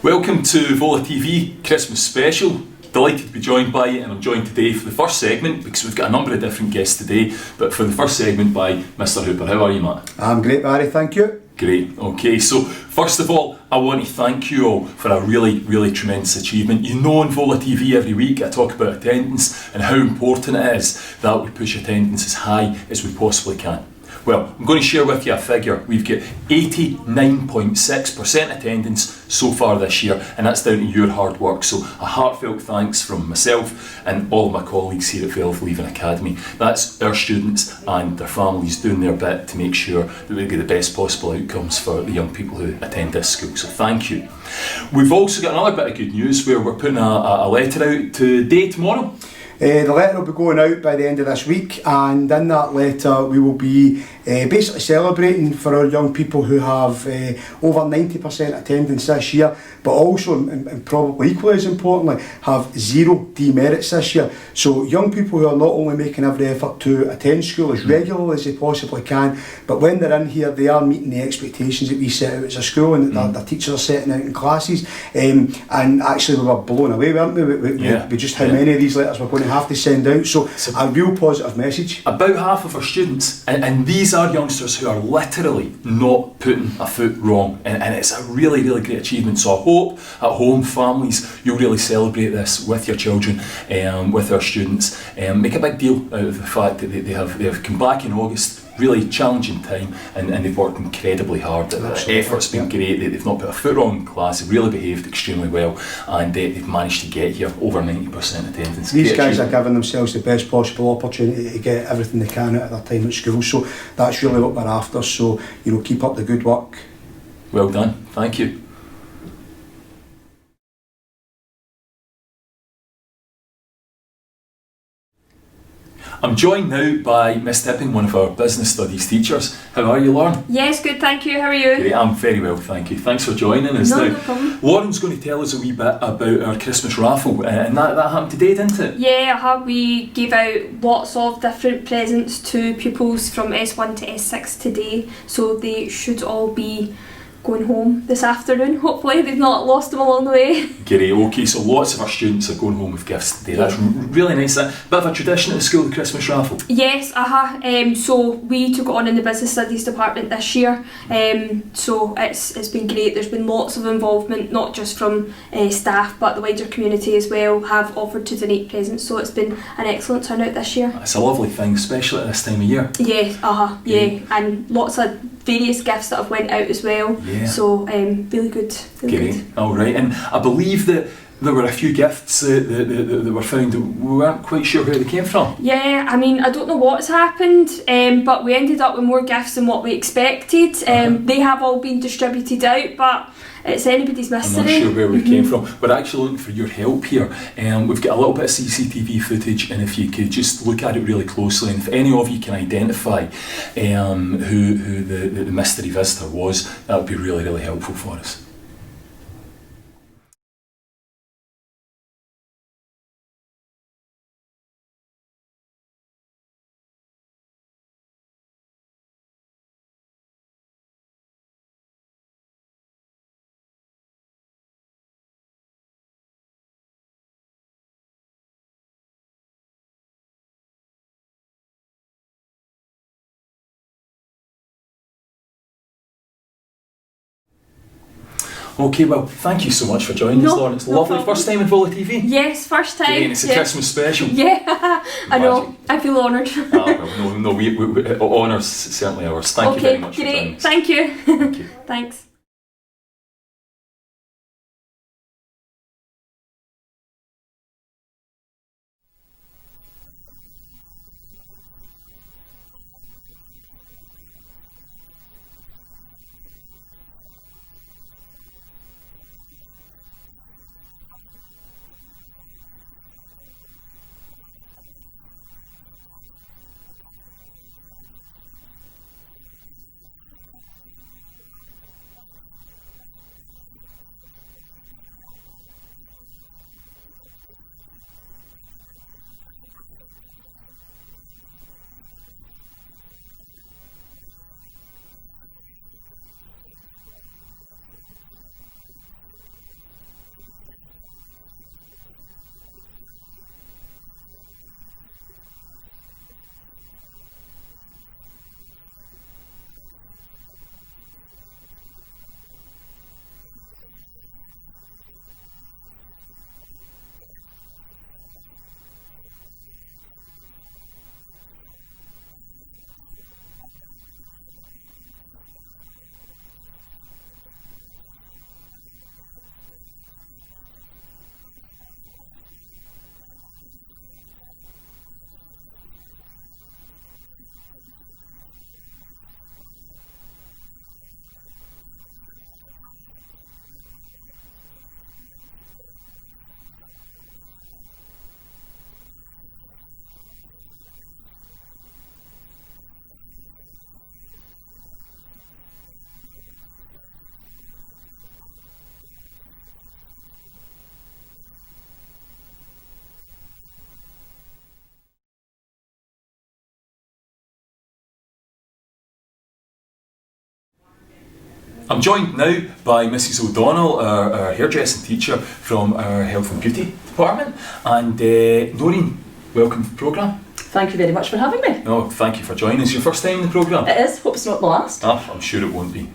Welcome to Vola Tv Christmas special. Delighted to be joined by you, and I'm joined today for the first segment because we've got a number of different guests today, but for the first segment by Mr. Hooper. How are you, Matt? I'm great, Barry, thank you. Great, okay, so first of all, I want to thank you all for a really tremendous achievement. You know, on Vola TV every week I talk about attendance and how important it is that we push attendance as high as we possibly can. Well, I'm going to share with you a figure. We've got 89.6% attendance so far this year, and that's down to your hard work. So a heartfelt thanks from myself and all of my colleagues here at Leven Academy. That's our students and their families doing their bit to make sure that we get the best possible outcomes for the young people who attend this school. So thank you. We've also got another bit of good news where we're putting a letter out today, tomorrow. The letter will be going out by the end of this week, and in that letter we will be basically celebrating for our young people who have over 90% attendance this year, but also, and probably equally as importantly, have 0 demerits this year. So young people who are not only making every effort to attend school as regularly as they possibly can, but when they're in here they are meeting the expectations that we set out as a school and that the teachers are setting out in classes. And actually we were blown away, weren't we, with just how many of these letters we're going to have to send out. So a real positive message. About half of our students, and these are youngsters who are literally not putting a foot wrong, and it's a really great achievement. So I hope at home, families, you'll really celebrate this with your children, with our students. Make a big deal out of the fact that they have come back in August. Really challenging time, and they've worked incredibly hard. The effort's been great. They've not put a foot wrong in class. They've really behaved extremely well, and they've managed to get here over 90% attendance. These guys are giving themselves the best possible opportunity to get everything they can out of their time at school. So that's really what we're after. So keep up the good work. Well done. Thank you. I'm joined now by Miss Tipping, one of our business studies teachers. How are you, Lauren? Yes, good, thank you. How are you? Great, I'm very well, thank you. Thanks for joining us. No problem. Lauren's going to tell us a wee bit about our Christmas raffle, and that happened today, didn't it? Yeah, we gave out lots of different presents to pupils from S1 to S6 today, so they should all be going home this afternoon. Hopefully they've not lost them along the way. Great, okay, so lots of our students are going home with gifts today. That's really nice. That bit of a tradition at the school, the Christmas raffle. Yes, so we took it on in the business studies department this year, so it's been great. There's been lots of involvement, not just from staff but the wider community as well have offered to donate presents, so it's been an excellent turnout this year. It's a lovely thing, especially at this time of year. Yeah, and lots of various gifts that have went out as well. Yeah. So really good. Really good. All right, and I believe that there were a few gifts that were found that we weren't quite sure where they came from. Yeah, I mean, I don't know what's happened, but we ended up with more gifts than what we expected. They have all been distributed out, but it's anybody's mystery. I'm not sure where we came from. We're actually looking for your help here. We've got a little bit of CCTV footage, and if you could just look at it really closely, and if any of you can identify who the mystery visitor was, that would be really helpful for us. Okay, well, thank you so much for joining us, Lauren. It's lovely. Problem. First time in Vola TV? Yes, first time. And it's a Christmas special. Yeah, I know. I feel honoured. We honour's certainly ours. Thank you very much for joining us. Thank you. Thank you. Thanks. I'm joined now by Mrs O'Donnell, our hairdressing teacher from our Health and Beauty department, and Noreen, welcome to the programme. Thank you very much for having me. No, thank you for joining us. Your first time in the programme? It is. Hope it's not the last. I'm sure it won't be.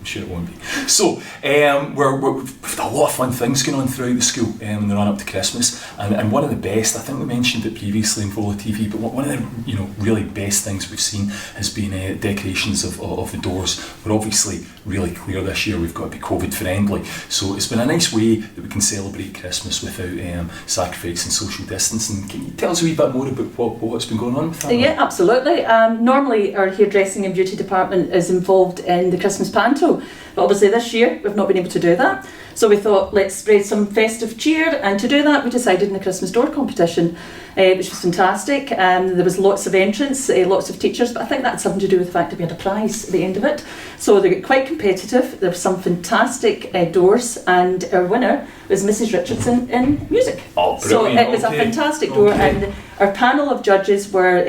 So, we've had a lot of fun things going on throughout the school in the run up to Christmas, and one of the best, I think we mentioned it previously in Vola TV, but one of the really best things we've seen has been decorations of the doors. We're obviously really clear this year we've got to be COVID friendly, so it's been a nice way that we can celebrate Christmas without sacrificing social distancing. Can you tell us a wee bit more about what's been going on with that? Yeah, absolutely. Normally our hairdressing and beauty department is involved in the Christmas panto, but obviously this year we've not been able to do that. So we thought, let's spread some festive cheer, and to do that we decided in the Christmas door competition, which was fantastic. There was lots of entrants, lots of teachers, but I think that had something to do with the fact that we had a prize at the end of it. So they got quite competitive. There were some fantastic doors, and our winner was Mrs Richardson in music. Oh, so brilliant. it was a fantastic door, and our panel of judges were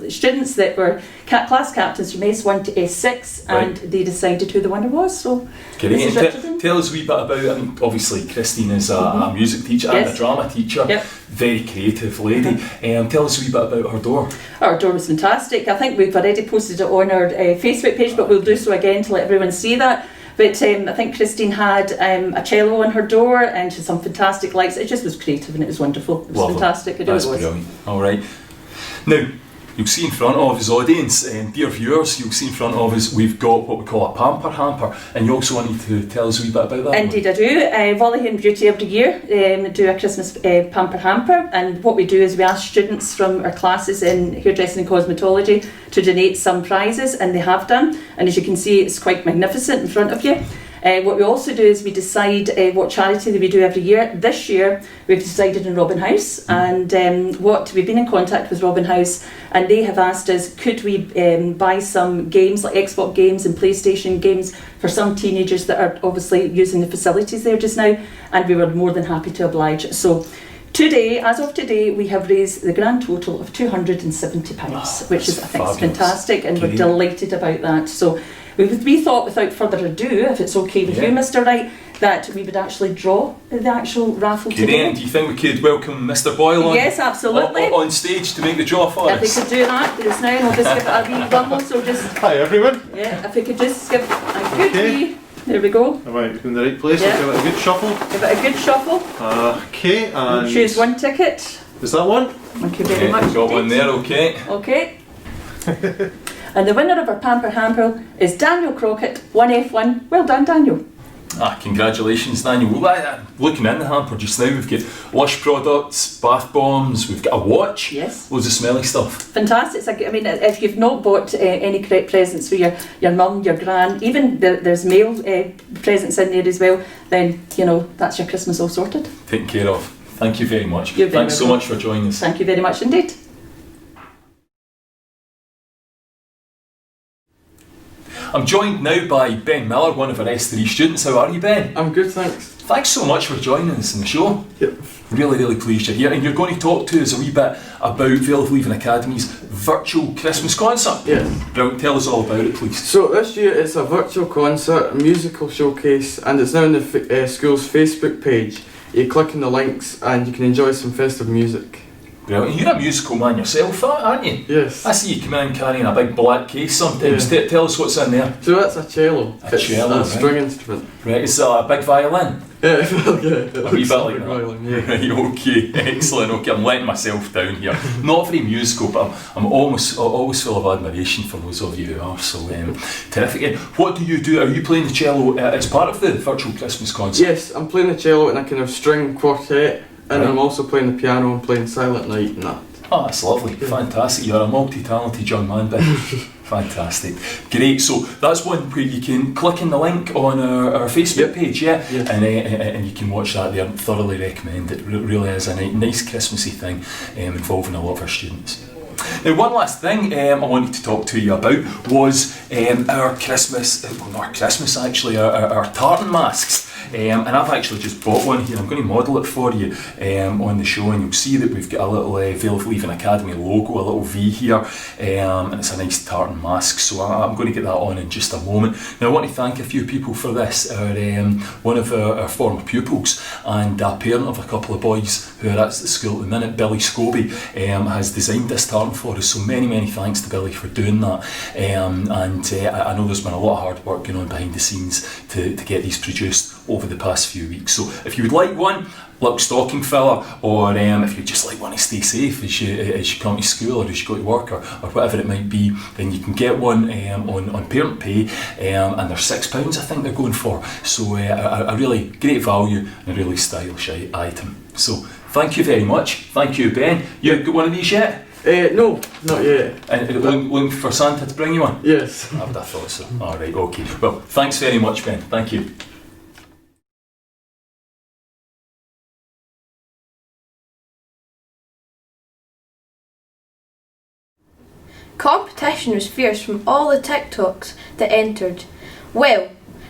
students that were class captains from S1 to S6, and they decided who the winner was. So great. Tell us a wee bit about, obviously Christine is a music teacher and a drama teacher, very creative lady. Tell us a wee bit about her door. Our door was fantastic. I think we've already posted it on our Facebook page, but we'll do so again to let everyone see that. But I think Christine had a cello on her door, and she had some fantastic lights. It just was creative and it was wonderful. It was fantastic. That's brilliant. All right. Now, you'll see in front of us, audience, dear viewers, you'll see in front of us we've got what we call a pamper hamper, and you also wanted to tell us a wee bit about that. Indeed I do. Vola Hair and Beauty every year do a Christmas pamper hamper, and what we do is we ask students from our classes in hairdressing and cosmetology to donate some prizes, and they have done, and as you can see it's quite magnificent in front of you. What we also do is we decide what charity we do every year. This year we've decided on Robin House, and we've been in contact with Robin House, and they have asked us could we buy some games like Xbox games and PlayStation games for some teenagers that are obviously using the facilities there just now, and we were more than happy to oblige. So today, as of today, we have raised the grand total of £270, which is, I think, is fantastic, and we're delighted about that. So we thought, without further ado, if it's okay with you, Mr. Wright, that we would actually draw the actual raffle today. Do you think we could welcome Mr. Boyle on? Yes, absolutely. On stage to make the draw for us? If we could do that just now, and we'll just give it a wee rumble. So just hi everyone. Yeah, if we could just give a good wee. There we go. Right, in the right place. Yeah. Give it a good shuffle. Give it a good shuffle. Okay, and choose one ticket. Is that one? Thank you very much. Got one there. Okay. Okay. And the winner of our pamper hamper is Daniel Crockett, 1F1. Well done, Daniel. Congratulations, Daniel. Well, looking in the hamper just now, we've got Lush products, bath bombs, we've got a watch, loads of smelly stuff. Fantastic. It's like, I mean, if you've not bought any presents for your mum, your gran, even there's male presents in there as well, then, that's your Christmas all sorted. Taken care of. Thank you very much. Thanks so much for joining us. Thank you very much indeed. I'm joined now by Ben Miller, one of our S3 students. How are you, Ben? I'm good, thanks. Thanks so much for joining us in the show. Yep. Really pleased you're here, and you're going to talk to us a wee bit about Vale of Leven Academy's virtual Christmas concert. Yes. Brilliant. Tell us all about it, please. So this year it's a virtual concert, a musical showcase, and it's now on the school's Facebook page. You click on the links and you can enjoy some festive music. Brilliant. You're a musical man yourself, aren't you? Yes. I see you come in carrying a big black case sometimes. Yeah. Tell us what's in there. So that's a cello. It's a string instrument. Right, it's a big violin. Yeah, a wee bit like that. Violin, yeah. Right, okay, excellent. Okay, I'm letting myself down here. Not very musical, but I'm always full of admiration for those of you who are. So terrific. What do you do? Are you playing the cello as part of the virtual Christmas concert? Yes, I'm playing the cello in a kind of string quartet. And I'm also playing the piano and playing Silent Night and that. Oh, that's lovely. Fantastic. You're a multi-talented young man, Ben. Fantastic. Great. So that's one where you can click on the link on our Facebook page, and you can watch that there. Thoroughly recommend it. It really is a nice Christmassy thing involving a lot of our students. Now, one last thing I wanted to talk to you about was our Christmas, our tartan masks. and I've actually just bought one here. I'm going to model it for you on the show, and you'll see that we've got a little Vale of Leven Academy logo, a little V here, and it's a nice tartan mask, so I'm going to get that on in just a moment. Now I want to thank a few people for this. One of our former pupils and a parent of a couple of boys who are at the school at the minute, Billy Scobie, has designed this tartan for us, so many thanks to Billy for doing that. I know there's been a lot of hard work going on behind the scenes to get these produced over the past few weeks. So if you would like one, little stocking filler, or if you just like want to stay safe as you come to school or as you go to work or whatever it might be, then you can get one on Parent Pay, and they're £6 I think they're going for. So a really great value and a really stylish item. So thank you very much. Thank you, Ben. You got one of these yet? No, not yet. And looking for Santa to bring you one? Yes. I thought so. Alright, okay. Well, thanks very much, Ben. Thank you. Competition was fierce from all the TikToks that entered. Well,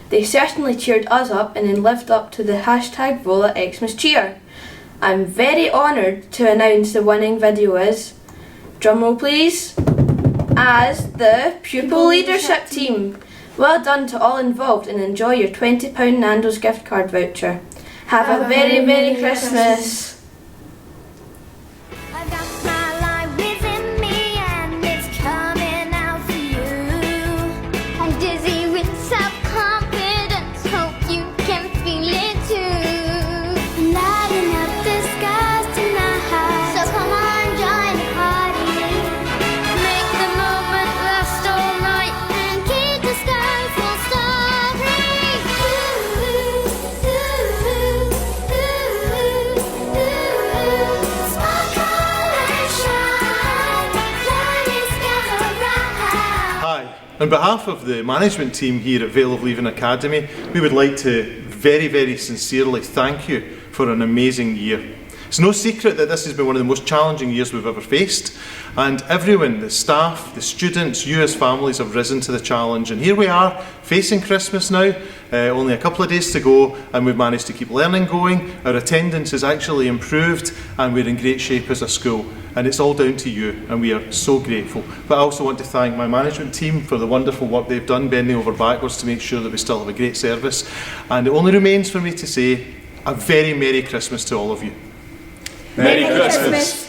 they certainly cheered us up and then lived up to the hashtag Vola Xmas cheer. I'm very honoured to announce the winning video is, drumroll please, as the Pupil Leadership Team. Well done to all involved and enjoy your £20 Nando's gift card voucher. Have a very Merry Christmas. On behalf of the management team here at Vale of Leven Academy, we would like to very sincerely thank you for an amazing year. It's no secret that this has been one of the most challenging years we've ever faced, and everyone, the staff, the students, you as families have risen to the challenge, and here we are facing Christmas now, only a couple of days to go, and we've managed to keep learning going. Our attendance has actually improved and we're in great shape as a school, and it's all down to you and we are so grateful. But I also want to thank my management team for the wonderful work they've done, bending over backwards to make sure that we still have a great service, and it only remains for me to say a very Merry Christmas to all of you. Merry Christmas.